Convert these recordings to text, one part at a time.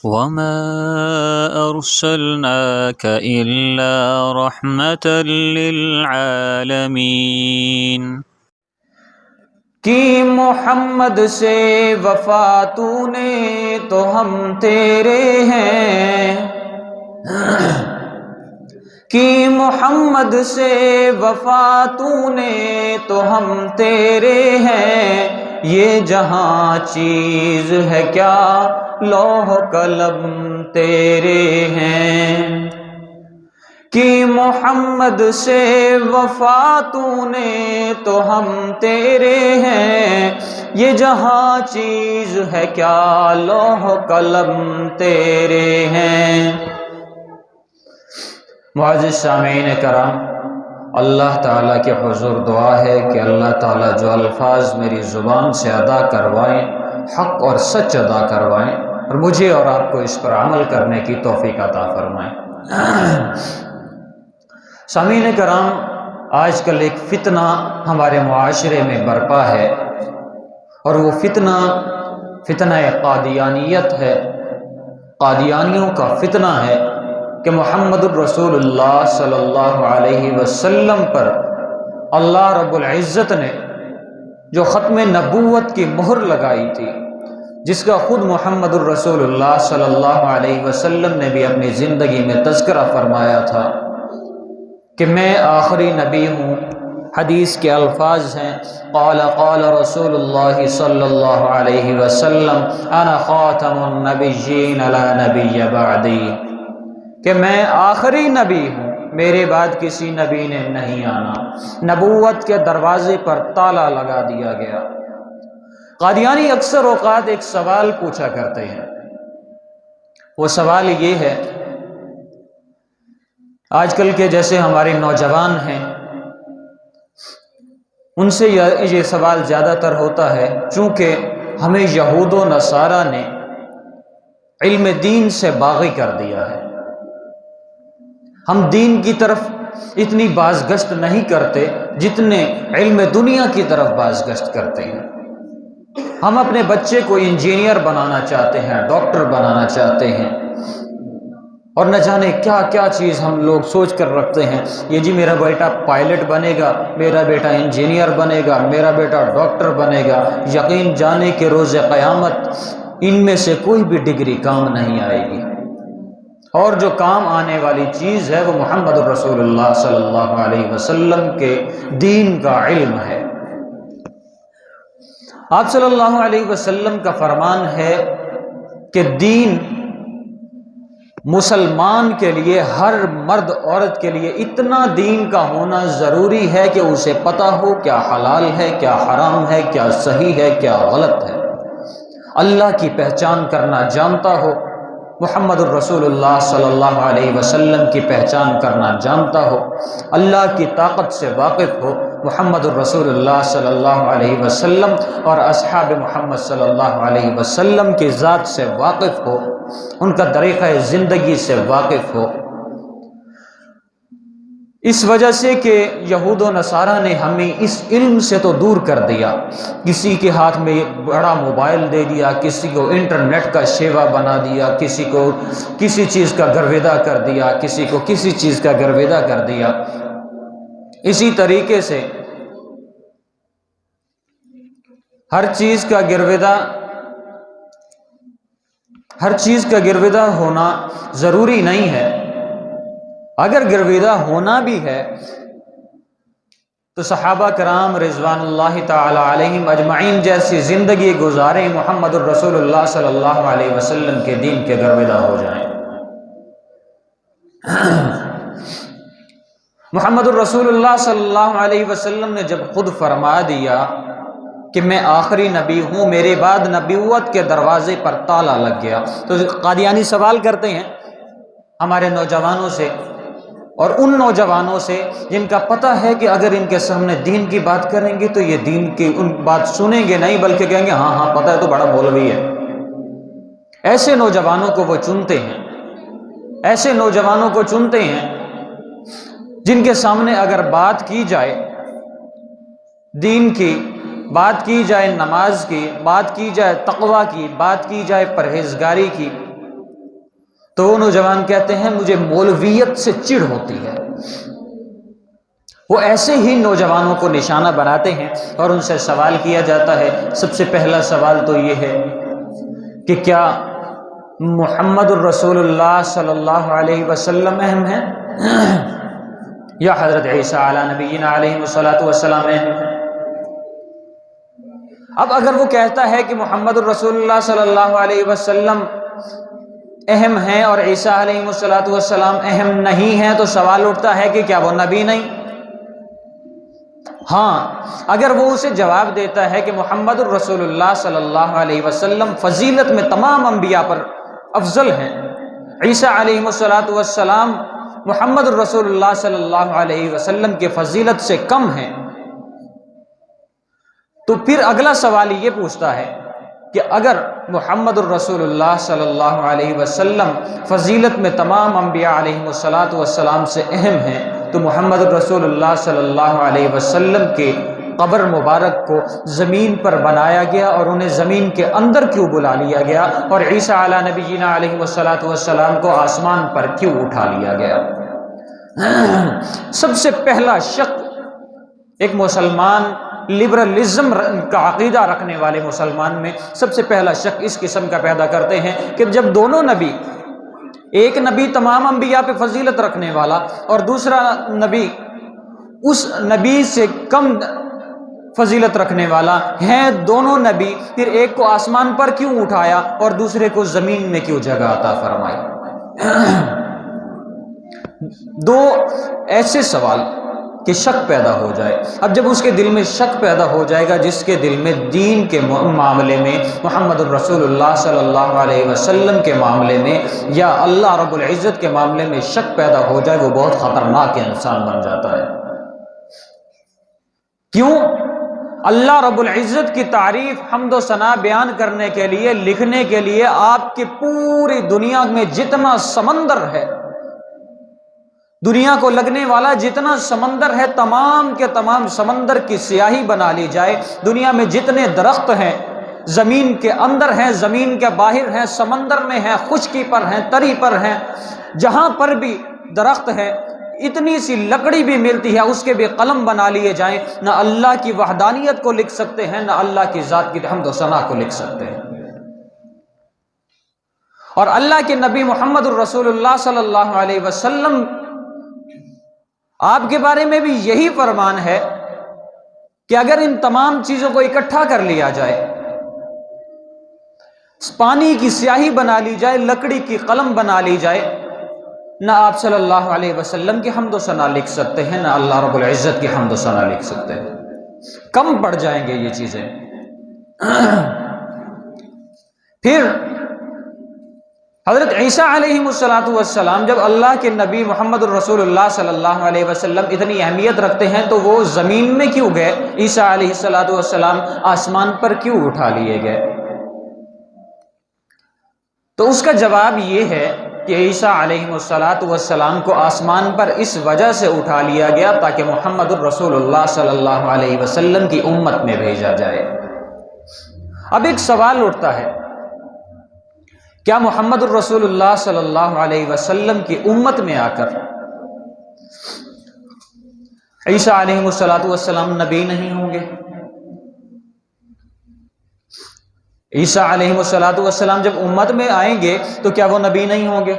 وما أرسلناك إلا رحمة للعالمين کی محمد سے وفا تو نے تو ہم تیرے ہیں، کی محمد سے وفا تو نے تو ہم تیرے ہیں، یہ جہاں چیز ہے کیا لوح قلم تیرے ہیں، کی محمد سے وفا تو نے تو ہم تیرے ہیں، یہ جہاں چیز ہے کیا لوح قلم تیرے ہیں۔ معزز سامعین کرام، اللہ تعالیٰ کے حضور دعا ہے کہ اللہ تعالیٰ جو الفاظ میری زبان سے ادا کروائیں حق اور سچ ادا کروائیں، اور مجھے اور آپ کو اس پر عمل کرنے کی توفیق عطا فرمائیں۔ سامعین کرام، آج کل ایک فتنہ ہمارے معاشرے میں برپا ہے، اور وہ فتنہ قادیانیت ہے۔ قادیانیوں کا فتنہ ہے کہ محمد الرسول اللہ صلی اللہ علیہ وسلم پر اللہ رب العزت نے جو ختم نبوت کی مہر لگائی تھی، جس کا خود محمد الرسول اللہ صلی اللہ علیہ وسلم نے بھی اپنی زندگی میں تذکرہ فرمایا تھا کہ میں آخری نبی ہوں۔ حدیث کے الفاظ ہیں، قال رسول اللہ صلی اللہ علیہ وسلم انا خاتم النبیین لا نبی بعدی، کہ میں آخری نبی ہوں، میرے بعد کسی نبی نے نہیں آنا۔ نبوت کے دروازے پر تالا لگا دیا گیا۔ قادیانی اکثر اوقات ایک سوال پوچھا کرتے ہیں، وہ سوال یہ ہے، آج کل کے جیسے ہمارے نوجوان ہیں ان سے یہ سوال زیادہ تر ہوتا ہے، چونکہ ہمیں یہود و نصارہ نے علم دین سے باغی کر دیا ہے، ہم دین کی طرف اتنی بازگشت نہیں کرتے جتنے علم دنیا کی طرف بازگشت کرتے ہیں۔ ہم اپنے بچے کو انجینئر بنانا چاہتے ہیں، ڈاکٹر بنانا چاہتے ہیں، اور نہ جانے کیا کیا چیز ہم لوگ سوچ کر رکھتے ہیں، یہ جی میرا بیٹا پائلٹ بنے گا، میرا بیٹا انجینئر بنے گا، میرا بیٹا ڈاکٹر بنے گا۔ یقین جانے کہ روز قیامت ان میں سے کوئی بھی ڈگری کام نہیں آئے گی، اور جو کام آنے والی چیز ہے وہ محمد رسول اللہ صلی اللہ علیہ وسلم کے دین کا علم ہے۔ آپ صلی اللہ علیہ وسلم کا فرمان ہے کہ دین مسلمان کے لیے، ہر مرد عورت کے لیے اتنا دین کا ہونا ضروری ہے کہ اسے پتہ ہو کیا حلال ہے، کیا حرام ہے، کیا صحیح ہے، کیا غلط ہے، اللہ کی پہچان کرنا جانتا ہو، محمد الرسول اللہ صلی اللہ علیہ وسلم کی پہچان کرنا جانتا ہو، اللہ کی طاقت سے واقف ہو، محمد الرسول اللہ صلی اللہ علیہ وسلم اور اصحاب محمد صلی اللہ علیہ وسلم کی ذات سے واقف ہو، ان کا طریقہ زندگی سے واقف ہو۔ اس وجہ سے کہ یہود و نصارہ نے ہمیں اس علم سے تو دور کر دیا، کسی کے ہاتھ میں بڑا موبائل دے دیا، کسی کو انٹرنیٹ کا شیوا بنا دیا، کسی کو کسی چیز کا گرویدہ کر دیا، کسی کو کسی چیز کا گرویدہ کر دیا۔ اسی طریقے سے ہر چیز کا گرویدہ ہونا ضروری نہیں ہے۔ اگر گرویدہ ہونا بھی ہے تو صحابہ کرام رضوان اللہ تعالی علیہم اجمعین جیسی زندگی گزاریں، محمد الرسول اللہ صلی اللہ علیہ وسلم کے دین کے گرویدہ ہو جائیں۔ محمد الرسول اللہ صلی اللہ علیہ وسلم نے جب خود فرما دیا کہ میں آخری نبی ہوں، میرے بعد نبوت کے دروازے پر تالا لگ گیا، تو قادیانی سوال کرتے ہیں ہمارے نوجوانوں سے، اور ان نوجوانوں سے جن کا پتہ ہے کہ اگر ان کے سامنے دین کی بات کریں گے تو یہ دین کی ان بات سنیں گے نہیں، بلکہ کہیں گے ہاں ہاں پتہ ہے، تو بڑا مولوی ہے۔ ایسے نوجوانوں کو وہ چنتے ہیں، ایسے نوجوانوں کو چنتے ہیں جن کے سامنے اگر بات کی جائے دین کی، بات کی جائے نماز کی، بات کی جائے تقوی کی، بات کی جائے پرہیزگاری کی، تو وہ نوجوان کہتے ہیں مجھے مولویت سے چڑ ہوتی ہے۔ وہ ایسے ہی نوجوانوں کو نشانہ بناتے ہیں اور ان سے سوال کیا جاتا ہے۔ سب سے پہلا سوال تو یہ ہے کہ کیا محمد الرسول اللہ صلی اللہ علیہ وسلم اہم ہے یا حضرت عیسیٰ علی نبینا علیہ السلام اہم ہے؟ اب اگر وہ کہتا ہے کہ محمد الرسول اللہ صلی اللہ علیہ وسلم اہم ہیں اور عیسیٰ علیہ السلام اہم نہیں ہیں، تو سوال اٹھتا ہے کہ کیا وہ نبی نہیں؟ ہاں، اگر وہ اسے جواب دیتا ہے کہ محمد الرسول اللہ صلی اللہ علیہ وسلم فضیلت میں تمام انبیاء پر افضل ہیں، عیسیٰ علیہ السلام محمد الرسول اللہ صلی اللہ علیہ وسلم کے فضیلت سے کم ہیں، تو پھر اگلا سوال یہ پوچھتا ہے کہ اگر محمد الرسول اللہ صلی اللہ علیہ وسلم فضیلت میں تمام انبیاء علیہ السلام سے اہم ہیں، تو محمد الرسول اللہ صلی اللہ علیہ وسلم کے قبر مبارک کو زمین پر بنایا گیا اور انہیں زمین کے اندر کیوں بلا لیا گیا، اور عیسیٰ علی نبینا علیہ السلام کو آسمان پر کیوں اٹھا لیا گیا؟ سب سے پہلا شک ایک مسلمان لبرلزم کا عقیدہ رکھنے والے مسلمان میں سب سے پہلا شک اس قسم کا پیدا کرتے ہیں کہ جب دونوں نبی، ایک نبی تمام انبیاء پہ فضیلت رکھنے والا اور دوسرا نبی اس نبی سے کم فضیلت رکھنے والا ہیں، دونوں نبی، پھر ایک کو آسمان پر کیوں اٹھایا اور دوسرے کو زمین میں کیوں جگہ عطا فرمائی؟ دو ایسے سوال کہ شک پیدا ہو جائے۔ اب جب اس کے دل میں شک پیدا ہو جائے گا، جس کے دل میں دین کے معاملے میں، محمد الرسول اللہ صلی اللہ علیہ وسلم کے معاملے میں یا اللہ رب العزت کے معاملے میں شک پیدا ہو جائے، وہ بہت خطرناک انسان بن جاتا ہے۔ کیوں؟ اللہ رب العزت کی تعریف، حمد و ثنا بیان کرنے کے لیے، لکھنے کے لیے آپ کی پوری دنیا میں جتنا سمندر ہے، دنیا کو لگنے والا جتنا سمندر ہے، تمام کے تمام سمندر کی سیاہی بنا لی جائے، دنیا میں جتنے درخت ہیں، زمین کے اندر ہیں، زمین کے باہر ہیں، سمندر میں ہیں، خشکی پر ہیں، تری پر ہیں، جہاں پر بھی درخت ہے، اتنی سی لکڑی بھی ملتی ہے، اس کے بھی قلم بنا لیے جائیں، نہ اللہ کی وحدانیت کو لکھ سکتے ہیں، نہ اللہ کی ذات کی حمد و ثنا کو لکھ سکتے ہیں۔ اور اللہ کے نبی محمد الرسول اللہ صلی اللہ علیہ وسلم، آپ کے بارے میں بھی یہی فرمان ہے کہ اگر ان تمام چیزوں کو اکٹھا کر لیا جائے، پانی کی سیاہی بنا لی جائے، لکڑی کی قلم بنا لی جائے، نہ آپ صلی اللہ علیہ وسلم کی حمد و ثنا لکھ سکتے ہیں، نہ اللہ رب العزت کی حمد و ثنا لکھ سکتے ہیں، کم پڑ جائیں گے یہ چیزیں۔ پھر حضرت عیسیٰ علیہ السلام جب اللہ کے نبی محمد الرسول اللہ صلی اللہ علیہ وسلم اتنی اہمیت رکھتے ہیں، تو وہ زمین میں کیوں گئے؟ عیسیٰ علیہ السلام آسمان پر کیوں اٹھا لیے گئے؟ تو اس کا جواب یہ ہے کہ عیسیٰ علیہ السلام کو آسمان پر اس وجہ سے اٹھا لیا گیا تاکہ محمد الرسول اللہ صلی اللہ علیہ وسلم کی امت میں بھیجا جائے۔ اب ایک سوال اٹھتا ہے، کیا محمد الرسول اللہ صلی اللہ علیہ وسلم کی امت میں آ کر عیسیٰ علیہ السلام نبی نہیں ہوں گے؟ عیسیٰ علیہ السلام جب امت میں آئیں گے تو کیا وہ نبی نہیں ہوں گے؟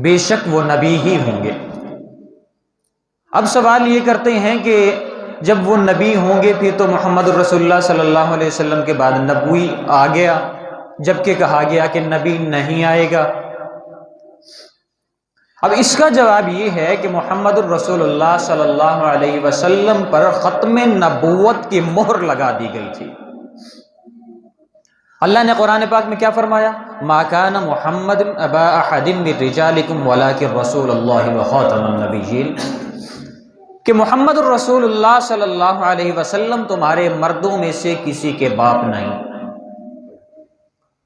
بے شک وہ نبی ہی ہوں گے۔ اب سوال یہ کرتے ہیں کہ جب وہ نبی ہوں گے پھر تو محمد الرسول اللہ صلی اللہ علیہ وسلم کے بعد نبوی آ گیا، جبکہ کہا گیا کہ نبی نہیں آئے گا۔ اب اس کا جواب یہ ہے کہ محمد الرسول اللہ صلی اللہ علیہ وسلم پر ختم نبوت کی مہر لگا دی گئی تھی۔ اللہ نے قرآن پاک میں کیا فرمایا؟ ما کان محمد ابا احد من رجالکم ولکن رسول اللہ وخاتم النبیین، کہ محمد الرسول اللہ صلی اللہ علیہ وسلم تمہارے مردوں میں سے کسی کے باپ نہیں،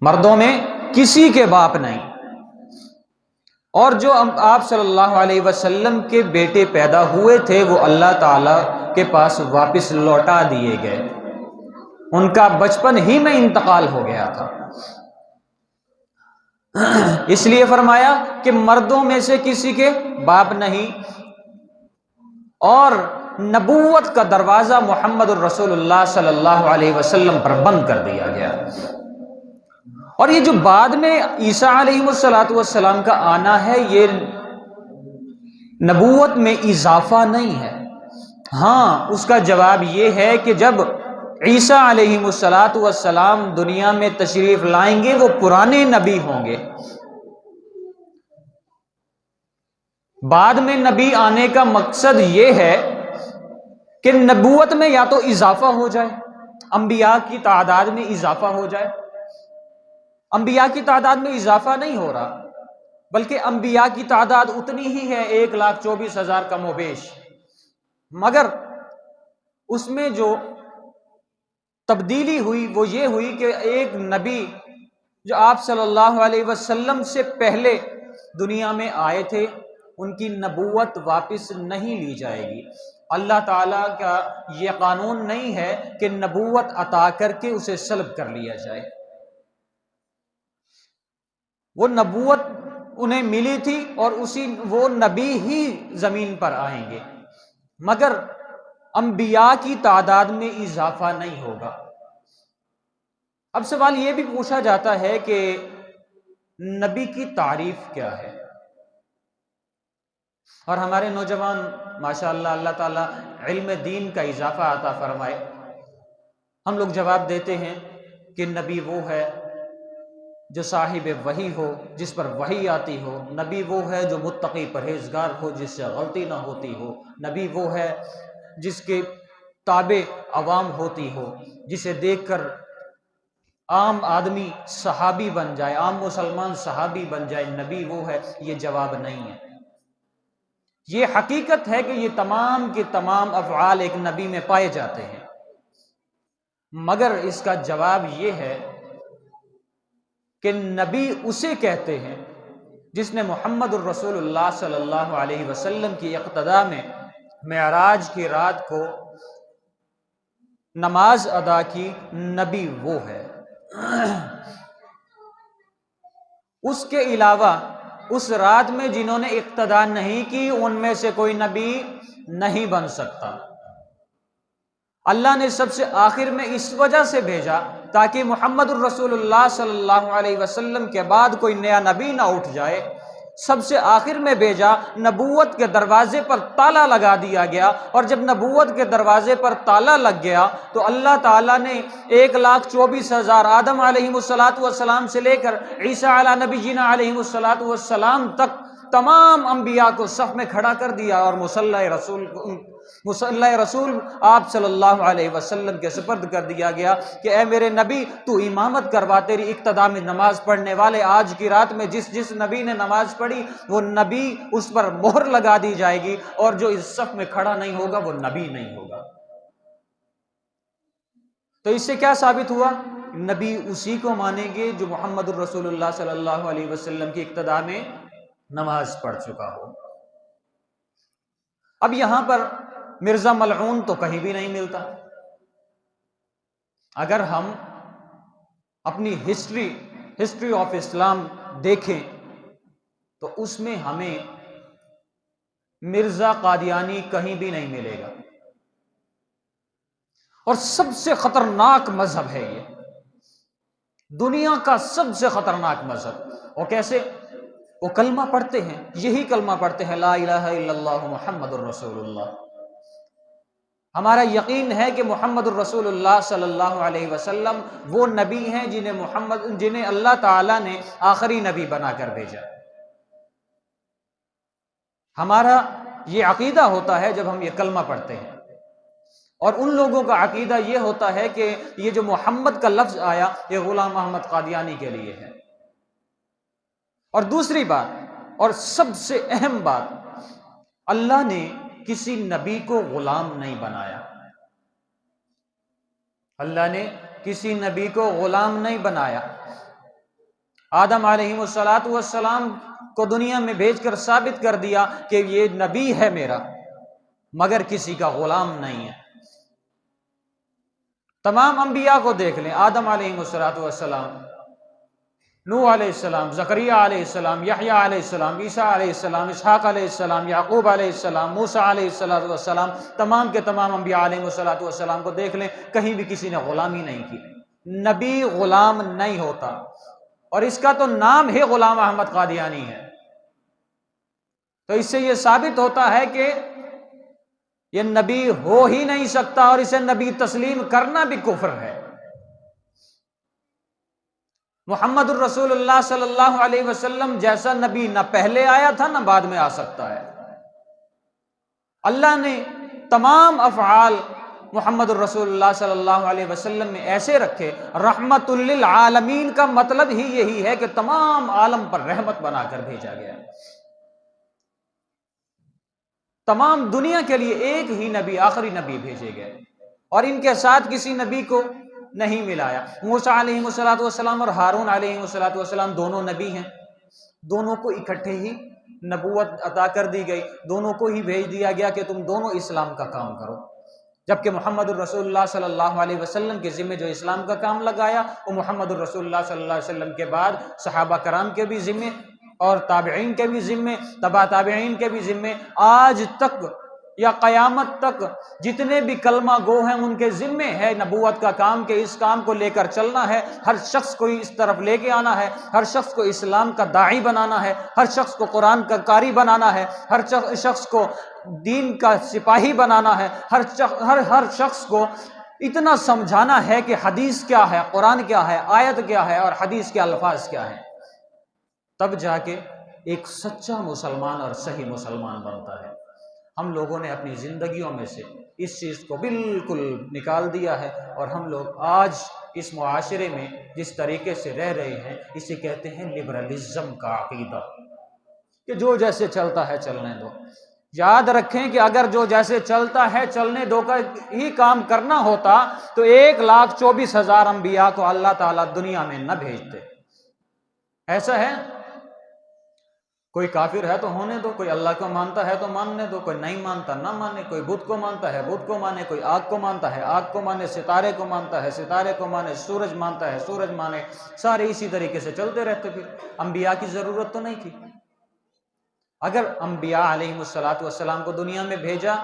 مردوں میں کسی کے باپ نہیں، اور جو آپ صلی اللہ علیہ وسلم کے بیٹے پیدا ہوئے تھے وہ اللہ تعالی کے پاس واپس لوٹا دیے گئے، ان کا بچپن ہی میں انتقال ہو گیا تھا۔ اس لیے فرمایا کہ مردوں میں سے کسی کے باپ نہیں، اور نبوت کا دروازہ محمد الرسول اللہ صلی اللہ علیہ وسلم پر بند کر دیا گیا۔ اور یہ جو بعد میں عیسیٰ علیہ السلام کا آنا ہے، یہ نبوت میں اضافہ نہیں ہے۔ ہاں، اس کا جواب یہ ہے کہ جب عیسیٰ علیہ السلام دنیا میں تشریف لائیں گے وہ پرانے نبی ہوں گے۔ بعد میں نبی آنے کا مقصد یہ ہے کہ نبوت میں یا تو اضافہ ہو جائے، انبیاء کی تعداد میں اضافہ ہو جائے۔ انبیاء کی تعداد میں اضافہ نہیں ہو رہا، بلکہ انبیاء کی تعداد اتنی ہی ہے، 1,24,000 کم و بیش، مگر اس میں جو تبدیلی ہوئی وہ یہ ہوئی کہ ایک نبی جو آپ صلی اللہ علیہ وسلم سے پہلے دنیا میں آئے تھے، ان کی نبوت واپس نہیں لی جائے گی۔ اللہ تعالیٰ کا یہ قانون نہیں ہے کہ نبوت عطا کر کے اسے سلب کر لیا جائے۔ وہ نبوت انہیں ملی تھی اور وہ نبی ہی زمین پر آئیں گے، مگر انبیاء کی تعداد میں اضافہ نہیں ہوگا۔ اب سوال یہ بھی پوچھا جاتا ہے کہ نبی کی تعریف کیا ہے؟ اور ہمارے نوجوان ماشاءاللہ اللہ تعالیٰ علم دین کا اضافہ عطا فرمائے، ہم لوگ جواب دیتے ہیں کہ نبی وہ ہے جو صاحب وحی ہو، جس پر وحی آتی ہو۔ نبی وہ ہے جو متقی پرہیزگار ہو، جس سے غلطی نہ ہوتی ہو۔ نبی وہ ہے جس کے تابع عوام ہوتی ہو، جسے دیکھ کر عام آدمی صحابی بن جائے، عام مسلمان صحابی بن جائے۔ نبی وہ ہے، یہ جواب نہیں ہے۔ یہ حقیقت ہے کہ یہ تمام کے تمام افعال ایک نبی میں پائے جاتے ہیں، مگر اس کا جواب یہ ہے کہ نبی اسے کہتے ہیں جس نے محمد الرسول اللہ صلی اللہ علیہ وسلم کی اقتداء میں معراج کی رات کو نماز ادا کی۔ نبی وہ ہے۔ اس کے علاوہ اس رات میں جنہوں نے اقتداء نہیں کی ان میں سے کوئی نبی نہیں بن سکتا۔ اللہ نے سب سے آخر میں اس وجہ سے بھیجا تاکہ محمد الرسول اللہ صلی اللہ علیہ وسلم کے بعد کوئی نیا نبی نہ اٹھ جائے۔ سب سے آخر میں بھیجا، نبوت کے دروازے پر تالا لگا دیا گیا، اور جب نبوت کے دروازے پر تالا لگ گیا تو اللہ تعالیٰ نے 1,24,000 آدم علیہ السلام سے لے کر عیسیٰ علی نبینا علیہ السلام تک تمام انبیاء کو صف میں کھڑا کر دیا، اور مصلی رسول آپ صلی اللہ علیہ وسلم کے سپرد کر دیا گیا کہ اے میرے نبی تو امامت کروا، تیری اقتداء میں نماز پڑھنے والے آج کی رات میں جس نبی نے نماز پڑھی وہ نبی اس پر مہر لگا دی جائے گی، اور جو اس صف میں کھڑا نہیں ہوگا وہ نبی نہیں ہوگا۔ تو اس سے کیا ثابت ہوا؟ نبی اسی کو مانیں گے جو محمد الرسول اللہ صلی اللہ علیہ وسلم کی اقتداء میں نماز پڑھ چکا ہو۔ اب یہاں پر مرزا ملعون تو کہیں بھی نہیں ملتا۔ اگر ہم اپنی ہسٹری آف اسلام دیکھیں تو اس میں ہمیں مرزا قادیانی کہیں بھی نہیں ملے گا، اور سب سے خطرناک مذہب ہے یہ، دنیا کا سب سے خطرناک مذہب۔ اور کیسے؟ وہ کلمہ پڑھتے ہیں، یہی کلمہ پڑھتے ہیں، لا الہ الا اللہ محمد الرسول اللہ۔ ہمارا یقین ہے کہ محمد الرسول اللہ صلی اللہ علیہ وسلم وہ نبی ہیں جنہیں اللہ تعالیٰ نے آخری نبی بنا کر بھیجا۔ ہمارا یہ عقیدہ ہوتا ہے جب ہم یہ کلمہ پڑھتے ہیں، اور ان لوگوں کا عقیدہ یہ ہوتا ہے کہ یہ جو محمد کا لفظ آیا یہ غلام احمد قادیانی کے لیے ہے۔ اور دوسری بات اور سب سے اہم بات، اللہ نے کسی نبی کو غلام نہیں بنایا۔ اللہ نے کسی نبی کو غلام نہیں بنایا۔ آدم علیہ السلام کو دنیا میں بھیج کر ثابت کر دیا کہ یہ نبی ہے میرا، مگر کسی کا غلام نہیں ہے۔ تمام انبیاء کو دیکھ لیں، آدم علیہ السلام نوح علیہ السلام، زکریا علیہ السلام، یحییٰ علیہ السلام، عیسیٰ علیہ السلام، اسحاق علیہ السلام، یعقوب علیہ السلام، موسیٰ علیہ السلام، تمام کے تمام انبیاء علیہ السلام کو دیکھ لیں، کہیں بھی کسی نے غلامی نہیں کی۔ نبی غلام نہیں ہوتا، اور اس کا تو نام ہی غلام احمد قادیانی ہے۔ تو اس سے یہ ثابت ہوتا ہے کہ یہ نبی ہو ہی نہیں سکتا، اور اسے نبی تسلیم کرنا بھی کفر ہے۔ محمد الرسول اللہ صلی اللہ علیہ وسلم جیسا نبی نہ پہلے آیا تھا نہ بعد میں آ سکتا ہے۔ اللہ نے تمام افعال محمد الرسول اللہ صلی اللہ علیہ وسلم میں ایسے رکھے، رحمت للعالمین کا مطلب ہی یہی ہے کہ تمام عالم پر رحمت بنا کر بھیجا گیا۔ تمام دنیا کے لیے ایک ہی نبی، آخری نبی بھیجے گئے، اور ان کے ساتھ کسی نبی کو نہیں ملایا۔ موسیٰ علیہ السلام اور ہارون علیہ السلام دونوں نبی ہیں، دونوں کو اکٹھے ہی نبوت عطا کر دی گئی، دونوں کو ہی بھیج دیا گیا کہ تم دونوں اسلام کا کام کرو۔ جبکہ محمد الرسول اللہ صلی اللہ علیہ وسلم کے ذمے جو اسلام کا کام لگایا، وہ محمد الرسول اللہ صلی اللہ علیہ وسلم کے بعد صحابہ کرام کے بھی ذمے، اور تابعین کے بھی ذمے، تبع تابعین کے بھی ذمے، آج تک یا قیامت تک جتنے بھی کلمہ گو ہیں ان کے ذمے ہے نبوت کا کام، کہ اس کام کو لے کر چلنا ہے، ہر شخص کو اس طرف لے کے آنا ہے، ہر شخص کو اسلام کا داعی بنانا ہے، ہر شخص کو قرآن کا قاری بنانا ہے، ہر شخص کو دین کا سپاہی بنانا ہے، ہر شخص کو اتنا سمجھانا ہے کہ حدیث کیا ہے، قرآن کیا ہے، آیت کیا ہے، اور حدیث کے الفاظ کیا ہیں، تب جا کے ایک سچا مسلمان اور صحیح مسلمان بنتا ہے۔ ہم لوگوں نے اپنی زندگیوں میں سے اس چیز کو بالکل نکال دیا ہے، اور ہم لوگ آج اس معاشرے میں جس طریقے سے رہ رہے ہیں، اسے کہتے ہیں لبرلزم کا عقیدہ، کہ جو جیسے چلتا ہے چلنے دو۔ یاد رکھیں کہ اگر جو جیسے چلتا ہے چلنے دو کا ہی کام کرنا ہوتا تو 1,24,000 انبیاء کو اللہ تعالیٰ دنیا میں نہ بھیجتے۔ ایسا ہے، کوئی کافر ہے تو ہونے دو، کوئی اللہ کو مانتا ہے تو ماننے دو، کوئی نہیں مانتا نہ مانے، کوئی بت کو مانتا ہے بت کو مانے، کوئی آگ کو مانتا ہے آگ کو مانے، ستارے کو مانتا ہے ستارے کو مانے، سورج مانتا ہے سورج مانے، سارے اسی طریقے سے چلتے رہتے۔ پھر انبیاء کی ضرورت تو نہیں تھی۔ اگر انبیاء علیہ السلام کو دنیا میں بھیجا،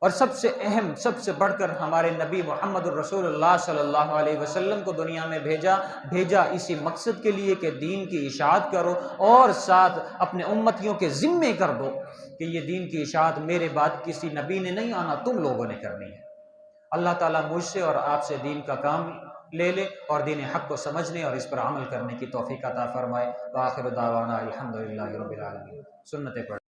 اور سب سے اہم، سب سے بڑھ کر ہمارے نبی محمد الرسول اللہ صلی اللہ علیہ وسلم کو دنیا میں بھیجا اسی مقصد کے لیے کہ دین کی اشاعت کرو، اور ساتھ اپنے امتیوں کے ذمے کر دو کہ یہ دین کی اشاعت میرے بعد کسی نبی نے نہیں آنا، تم لوگوں نے کرنی ہے۔ اللہ تعالیٰ مجھ سے اور آپ سے دین کا کام لے لے، اور دین حق کو سمجھنے اور اس پر عمل کرنے کی توفیق عطا فرمائے۔ وآخر دعوانا الحمدللہ رب العالمین۔ سنتیں پڑھ